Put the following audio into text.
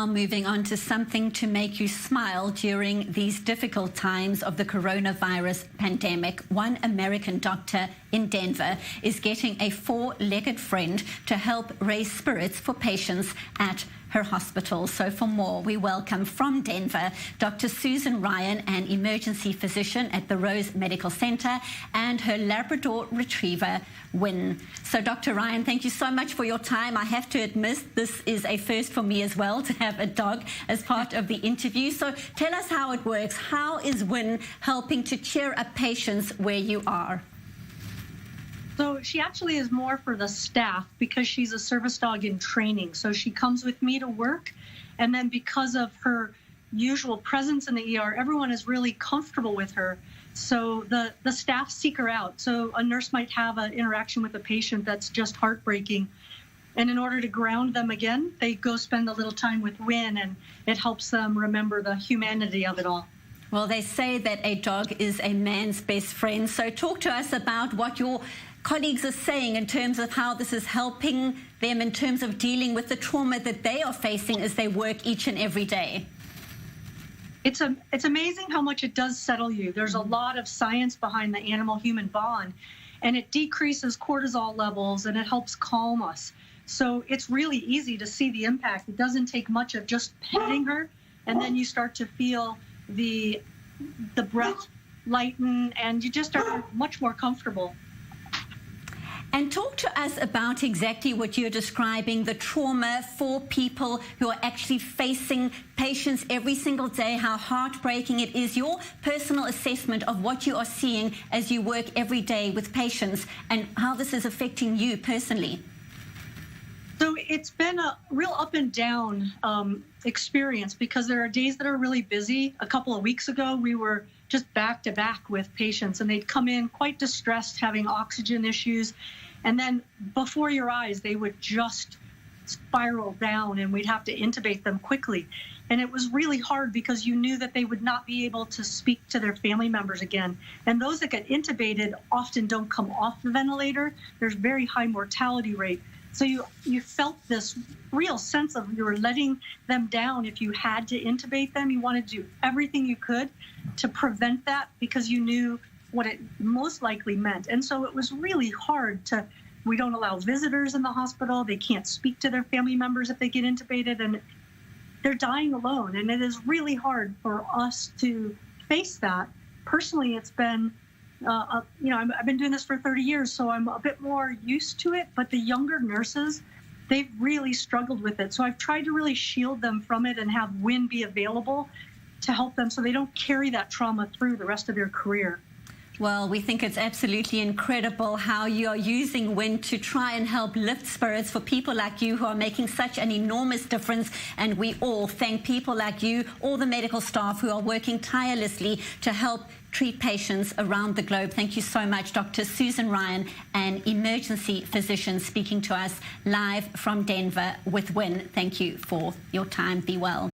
Moving on to something to make you smile during these difficult times of the coronavirus pandemic. One American doctor in Denver is getting a four-legged friend to help raise spirits for patients at her hospital. So for more, we welcome from Denver, Dr. Susan Ryan, an emergency physician at the Rose Medical Center, and her Labrador retriever, Wynn. So Dr. Ryan, thank you so much for your time. I have to admit, this is a first for me as well, to have a dog as part of the interview. So tell us how it works. How is Wynn helping to cheer up patients where you are? So she actually is more for the staff because she's a service dog in training. So she comes with me to work, and then because of her usual presence in the ER, everyone is really comfortable with her. So the staff seek her out. So a nurse might have an interaction with a patient that's just heartbreaking. And in order to ground them again, they go spend a little time with Wynn, and it helps them remember the humanity of it all. Well, they say that a dog is a man's best friend. So talk to us about what your colleagues are saying in terms of how this is helping them in terms of dealing with the trauma that they are facing as they work each and every day. It's amazing how much it does settle you. There's a lot of science behind the animal-human bond, and it decreases cortisol levels, and it helps calm us. So it's really easy to see the impact. It doesn't take much of just petting her, and then you start to feel the breath lighten, and you just are much more comfortable. And talk to us about exactly what you're describing, the trauma for people who are actually facing patients every single day, how heartbreaking it is, your personal assessment of what you are seeing as you work every day with patients, and how this is affecting you personally. So it's been a real up and down experience, because there are days that are really busy. A couple of weeks ago, we were just back to back with patients, and they'd come in quite distressed, having oxygen issues. And then before your eyes, they would just spiral down, and we'd have to intubate them quickly. And it was really hard because you knew that they would not be able to speak to their family members again. And those that get intubated often don't come off the ventilator. There's very high mortality rate. So you felt this real sense of you were letting them down. If you had to intubate them, you wanted to do everything you could to prevent that, because you knew what it most likely meant. And so it was really hard we don't allow visitors in the hospital. They can't speak to their family members if they get intubated, and they're dying alone. And it is really hard for us to face that. Personally, it's been I've been doing this for 30 years, so I'm a bit more used to it. But the younger nurses, they've really struggled with it. So I've tried to really shield them from it and have Wynn be available to help them so they don't carry that trauma through the rest of their career. Well, we think it's absolutely incredible how you are using Wynn to try and help lift spirits for people like you who are making such an enormous difference. And we all thank people like you, all the medical staff who are working tirelessly to help treat patients around the globe. Thank you so much, Dr. Susan Ryan, an emergency physician, speaking to us live from Denver with Wynn. Thank you for your time. Be well.